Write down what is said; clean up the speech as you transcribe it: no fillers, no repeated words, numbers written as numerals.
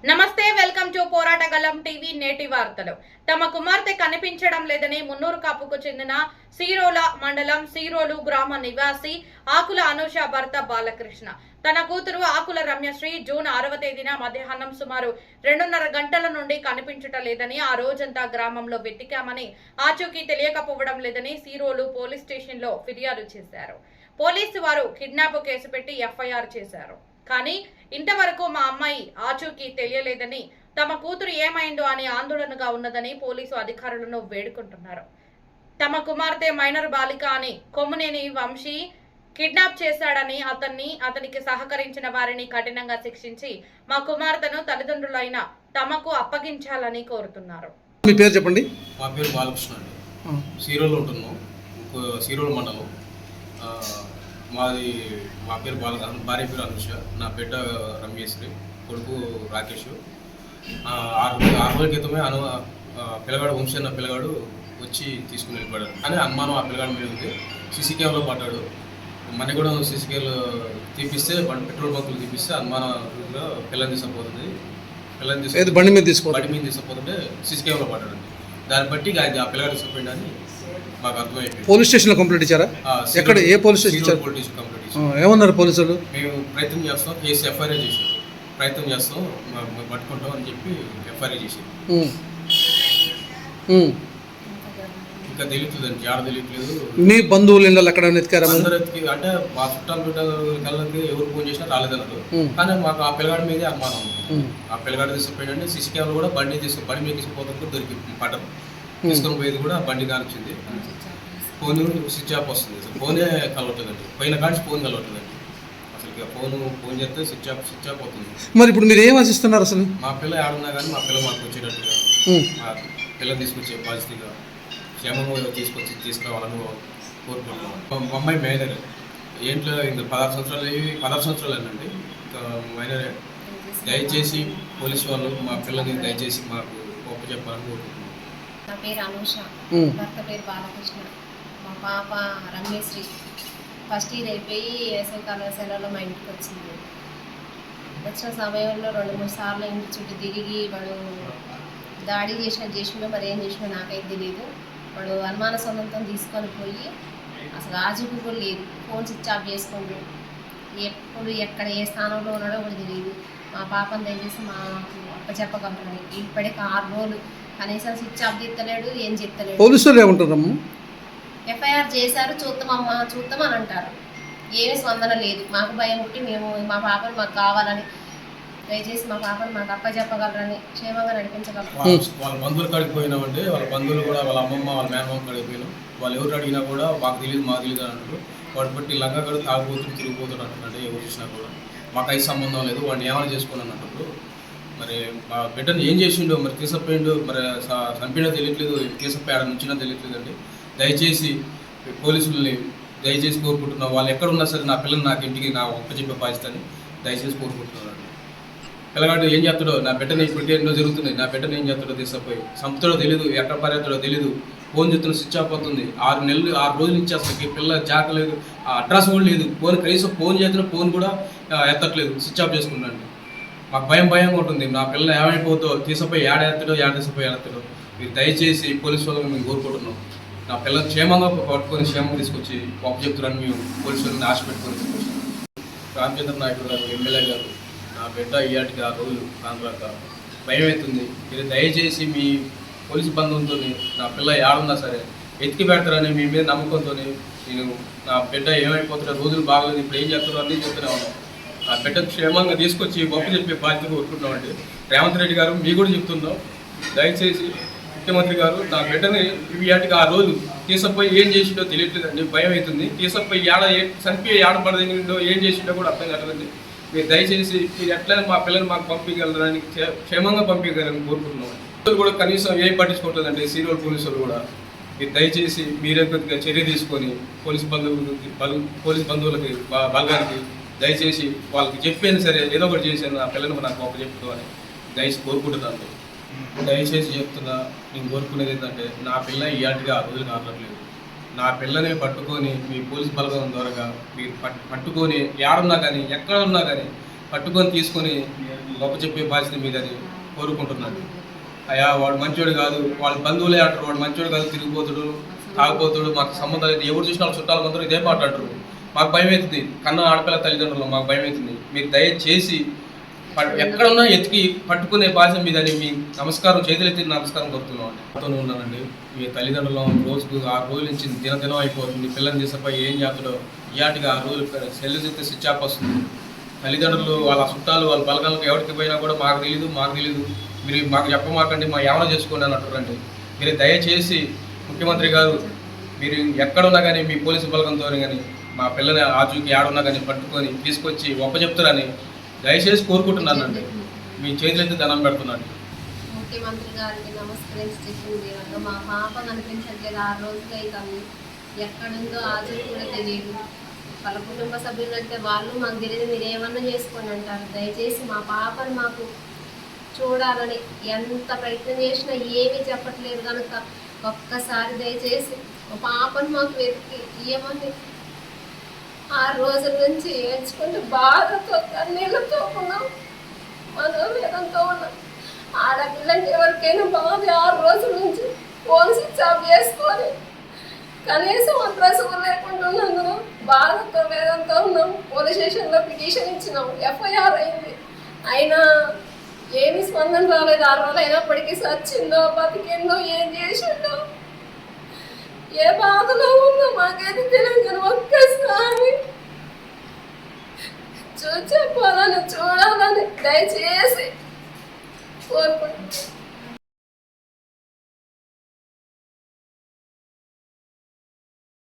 నమస్తే, welcome to పోరాటగలం TV నేటి వార్తలు. తమ కుమార్తె కనిపించడం లేదని మున్నూరు కాపుకు చెందిన సీరోల మండలం సీరోలు గ్రామ నివాసి ఆకుల అనూష భర్త బాలకృష్ణ తన కూతురు ఆకుల రమ్యశ్రీ జూన్ 6వ తేదీన మధ్యాహ్నం సుమారు 2:30 గంటల నుండి కనిపించటం లేదని, ఆ రోజంతా గ్రామంలో వెతికామని, ఆచూకీ తెలియకపోవడం లేదని సీరోలు పోలీస్ స్టేషన్ లో ఫిర్యాదు చేశారు. పోలీసు వారు కిడ్నాప్ కేసు పెట్టి ఎఫ్ఐఆర్ చేశారు. కానీ ఇంతవరకు మా అమ్మాయి ఆచూకీ తెలియలేదని, తమ కూతురు ఏమైందో అని ఆందోళనగా ఉన్నదని పోలీసు అధికారులను వేడుకుంటున్నారు. తమ కుమార్తె మైనర్ బాలిక అని కొమ్మునేని వంశీ కిడ్నాప్ చేశాడని, అతనికి సహకరించిన వారిని కఠినంగా శిక్షించి మా కుమార్తెను తల్లిదండ్రులైన తమకు అప్పగించాలని కోరుతున్నారు. మీ పేరు చెప్పండి. మా పేరు బాలకృష్ణ అండి. సీరోలో ఉంటున్నాం, సీరోలు మండలం. మా పేరు భార్య పేరు అనుష, నా బిడ్డ రమ్యేశ్వరి, కొడుకు రాకేష్. 6 రోజుల క్రితమే పిల్లగాడు వంశీ అన్న పిల్లగాడు వచ్చి తీసుకుని వెళ్ళిపోయాడు అని అనుమానం ఆ పిల్లగాడి మీద ఉంది. సీసీ కెమెరాలో పడ్డాడు. మనీ కూడా సీసీ కెమెరా తీపిస్తే పెట్రోల్ బంకులు తీపిస్తే అనుమానంగా పిల్లని తీసుకుపోతుంది. బండి మీద తీసుకుపోతుంటే సీసీ కెమెరాలో పడ్డాడు. దాన్ని బట్టి ఆ పిల్లగాడు తీసుకుపోయింది అని మాకు అర్థమైపోయింది. పోలీస్ స్టేషన్లో కంప్లైంట్ ఇచ్చారా? ఎక్కడ, ఏ పోలీస్ స్టేషన్ ఇచ్చారు? పోలీస్ కంప్లైంట్ ఇచ్చారు. ఏమన్నారు పోలీసులు? మేము ప్రయత్నం చేస్తాం, కేసు ఎఫ్ఐఆర్ చేసాం, ప్రయత్నం చేస్తాం, పట్టుకుంటాం అని చెప్పి ఎఫ్ఐఆర్ చేసాం. ఇంకా తెలియట్లేదండి, ఆడ తెలియట్లేదు. మీ బంధువులు ఇళ్ళు ఎక్కడ ఎత్తికారా? అందరికి అంటే మా చుట్టాలు బిడ్డలకి ఎవరు ఫోన్ చేసినా రాలేదన్నారు. కానీ మాకు ఆ పిల్లగాడి మీదే అనుమానం. ఆ పిల్లగాడు తీసుకుపోయిందంటే సీసీ కెమెరా కూడా బండి మీద తీసుకుపోతుంది, దొరికి పడ్డం తీసుకొని పోయేది కూడా బండి కానిచ్చింది. ఫోన్ స్విచ్ ఆఫ్ వస్తుంది, అసలు ఫోనే కలవట్లేదండి. పోయిన కాడి ఫోన్ కలవట్లేదండి. అసలు ఫోన్ చేస్తే స్విచ్ ఆఫ్ అవుతుంది. మరి ఇప్పుడు మీరు ఏం ఆశిస్తున్నారు? అసలు మా పిల్ల ఆడున్నా కానీ మా పిల్ల మాకు వచ్చేటట్టుగా, మా పిల్లలు తీసుకొచ్చే పాజిటివ్గా క్షేమంగా తీసుకురావాలని కోరుకుంటున్నాం. మా అమ్మాయి మైనర్, ఏంట్లో ఇంకా 16 సంవత్సరాలేనండి, ఇంకా మైనరే. దయచేసి పోలీసు వాళ్ళు మా పిల్లని దయచేసి మాకు గొప్ప చెప్పాలని కోరుకుంటున్నాం. నా పేరు అనూష, భర్త పేరు బాలకృష్ణ. మా పాప రమ్యశ్రీ ఫస్ట్ ఇయర్ అయిపోయి వేసవి కళాశాలలో మా ఇంటికి వచ్చింది. వచ్చిన సమయంలో 2-3 సార్లు ఇంటి చుట్టూ తిరిగి వాడు దాడి చేసినా మరి ఏం చేసినా నాకైతే తెలియదు. వాడు అనుమానాస్పదంతో తీసుకొని పోయి అసలు ఆచూకీ కూడా లేదు. ఫోన్ స్విచ్ ఆఫ్ చేసుకుంటూ ఎప్పుడు ఎక్కడ ఏ స్థానంలో ఉన్నాడో కూడా తెలియదు. మా పాపను దయచేసి మా అప్పచెప్పగలరని. ఇప్పటికి 6 రోజులు కనీసం స్విచ్ ఆఫ్ చేస్తలేడు, ఏం చెప్తలేడు. పోలీసులు ఏమంటారమ్మా? ఎఫ్ఐఆర్ చేశారు, చూద్దామని అంటారు. ఏమీ స్పందన లేదు. మాకు భయం పుట్టి మేము మా పాపను మాకు కావాలని, దయచేసి మా పాపను మాకు అప్పచెప్పగలరని, క్షేమంగా నడిపించగలరు. వాళ్ళ బంధువులు కాడికి పోయినామంటే వాళ్ళ బంధువులు కూడా వాళ్ళ అమ్మమ్మ వాళ్ళ మేనమామ కాడికి పోయినాం. వాళ్ళు ఎవరు అడిగినా కూడా మాకు తెలియదు అంటారు. వాటి బట్టి లంగా కూడా తాగుపోతుడు తిరిగిపోతుడు అంటున్నాడు. ఎవరు చూసినా కూడా మాకు అయితే సంబంధం లేదు, వాడిని ఏమైనా చేసుకున్నాను అన్నప్పుడు. మరి మా బిడ్డను ఏం చేసిండో, మరి తీసుకుపోయిండు, మరి చంపినా తెలియట్లేదు, తీసుకుపోయాడ నుంచినా తెలియట్లేదు అండి. దయచేసి పోలీసుల్ని దయచేసి కోరుకుంటున్నాం. వాళ్ళు ఎక్కడున్నా సరే నా పిల్లలు నాకు ఇంటికి నా ఒప్పచెప్పే బాధ్యతని దయచేసి కోరుకుంటున్నాను. పిల్లగాడు ఏం చేస్తాడో, నా బిడ్డని ఇప్పుడు ఎన్నో జరుగుతుంది, నా బిడ్డను ఏం చేస్తాడో తీసుకుపోయి చంపుతాడో తెలియదు, ఎక్కడ పారేస్తాడో తెలియదు. ఫోన్ చేస్తున్న స్విచ్ ఆఫ్ అవుతుంది. 6 రోజులు నుంచి అసలు పిల్ల జాకలేదు, అడ్రస్ కూడా లేదు. కనీసం ఫోన్ చేస్తున్న ఫోన్ కూడా ఎత్తట్లేదు, స్విచ్ ఆఫ్ చేసుకున్నాడు. మాకు భయంగా ఉంటుంది. నా పిల్ల ఏమైపోతుందో, తీసుకుపోయి ఏడెత్తాడో ఏడెత్తాడో. మీరు దయచేసి పోలీసు వాళ్ళని మేము కోరుకుంటున్నాం. నా పిల్లలు క్షేమంగా పట్టుకొని క్షేమంగా తీసుకొచ్చి గొప్ప చెప్తున్నారని మేము పోలీసు వాళ్ళని ఆశ పెట్టుకొని తీసుకొచ్చాం. రామచంద్ర నాయుడు గారు, ఎమ్మెల్యే గారు, నా బిడ్డ ఇయాటికి 6 రోజులు కాంట్రాక భయం అవుతుంది. మీరు దయచేసి మీ పోలీసు బంధంతో నా పిల్ల ఏడున్నా సరే ఎత్తికి పెడతారని మీ మీద నమ్మకంతో నేను నా బిడ్డ ఏమైపోతుందో, రోజులు బాగలేదు, ఇప్పుడు ఏం చేస్తారో అన్నీ చెప్తూనే ఉన్నాం. ఆ బిడ్డ క్షేమంగా తీసుకొచ్చి గొప్ప చెప్పే బాధ్యత కోరుకుంటున్నామండి. రేవంత్ రెడ్డి గారు మీకు కూడా చెప్తున్నాం, దయచేసి ముఖ్యమంత్రి గారు నా బిడ్డని ఇవాటికి 6 రోజులు తీసుకుపోయి ఏం చేసిండో తెలియట్లేదండి. భయం అవుతుంది. తీసుకుపోయి చనిపోయి ఏడపడదో ఏం చేసిండో కూడా అర్థం కాలేదండి. మీరు దయచేసి మీరు ఎట్లయినా మా పిల్లల్ని మాకు పంపించగలరని, క్షేమంగా పంపించగలరని కోరుకుంటున్నాం. కూడా కనీసం ఏం పట్టించుకోవట్లేదండి సీనియర్ పోలీసులు కూడా. మీరు దయచేసి మీరే కొద్దిగా చర్య తీసుకొని పోలీసు బంధువులకి బలగానికి దయచేసి వాళ్ళకి చెప్పేది సరే ఏదో ఒకటి చేసాను, నా పిల్లలు నాకు గొప్ప చెప్పుకోవాలి దయచేసి కోరుకుంటున్నాను. దయచేసి చెప్తున్నా, నేను కోరుకునేది ఏంటంటే నా పిల్ల ఇయాటిగా 6 రోజులు కావట్లేదు. నా పిల్లని పట్టుకొని మీ పోలీసు బలగం ద్వారా మీరు పట్టుకొని ఏడున్నా కానీ ఎక్కడ ఉన్నా కానీ పట్టుకొని తీసుకొని గొప్ప చెప్పే బాధ్యత మీదని కోరుకుంటున్నాను. అయ్యా వాడు మంచోడు కాదు, వాళ్ళ బంధువులే అంటారు, వాడు మంచోడు కాదు, తిరిగిపోతాడు, తాగిపోతాడు, మాకు సంబంధం లేదు, ఎవరు చూసిన వాళ్ళ చుట్టాల అందరూ ఇదే మాట అంటారు. మాకు భయం అవుతుంది, కన్నా ఆడపిల్ల తల్లిదండ్రులు మాకు భయం అవుతుంది. మీరు దయచేసి ఎక్కడున్నా ఎతికి పట్టుకునే బాధ్యత మీదని మీ నమస్కారం, చేతులెత్తి నమస్కారం కోరుతున్నాం. నాతోనే ఉన్నానండి. మీ తల్లిదండ్రులు రోజుకు 6 రోజుల నుంచి దినం అయిపోతుంది. పిల్లల్ని తీసుకుపోయి ఏం చేస్తాడో ఇయాటిగా 6 రోజులు సెల్ చూస్తే స్విచ్ ఆఫ్ వస్తుంది. తల్లిదండ్రులు వాళ్ళ చుట్టాలు వాళ్ళ బలగాలకు ఎవరికి పోయినా కూడా మాకు తెలియదు, మీరు మాకు చెప్పమాకండి, మా ఏమైనా చేసుకోండి అని అంటారండి. మీరు దయచేసి ముఖ్యమంత్రి గారు, మీరు ఎక్కడున్నా కానీ మీ పోలీసు బలగంతో కానీ మా పిల్లని ఆచూకి ఏడున్నా కానీ పట్టుకొని తీసుకొచ్చి చెప్తారని దయచేసి కోరుకుంటున్నానండి. మీ చేతులెత్తి దండం పెడుతున్నాను. ముఖ్యమంత్రి గారికి నమస్కరించి చెప్పింది విధంగా మా పాప కనిపించట్లేదు. 6 రోజులు అవుతుంది. ఎక్కడుందో ఆచూకి కూడా తెలియదు. వాళ్ళ కుటుంబ సభ్యులు అంటే వాళ్ళు మాకు తెలియదు, మీరు ఏమన్నా చేసుకోండి అంటారు. దయచేసి మా పాపను మాకు చూడాలని ఎంత ప్రయత్నం చేసినా ఏమీ చెప్పట్లేదు కనుక ఒక్కసారి దయచేసి మా పాపను మాకు వెతికి ఇవ్వమని 6 రోజుల నుంచి ఏడ్చుకుంటూ బాధతో కన్నీళ్ళతో ఉన్నాం, మనోవేదంతో ఉన్నాం. ఆడపిల్లంటే ఎవరికైనా బాధ. 6 రోజుల నుంచి ఫోన్ స్విచ్ ఆఫ్ చేసుకొని కనీసం అడ్రస్ లేకుండా ఉన్నందుకు బాధతో వేదంతో ఉన్నాం. పోలీస్ స్టేషన్లో పిటిషన్ ఇచ్చినాం, ఎఫ్ఐఆర్ అయింది. అయినా ఏమి స్పందన రాలేదు. 6 రోజులు అయినప్పటికీ సచ్చిందో బతికిందో ఏం చేసిందో ఏ బాధలో ఉందో మాకైతే తెలియదు. కానీ ఒక్కసారి చెప్పాలని చూడాలని దయచేసి కోరుకుంటున్నాను.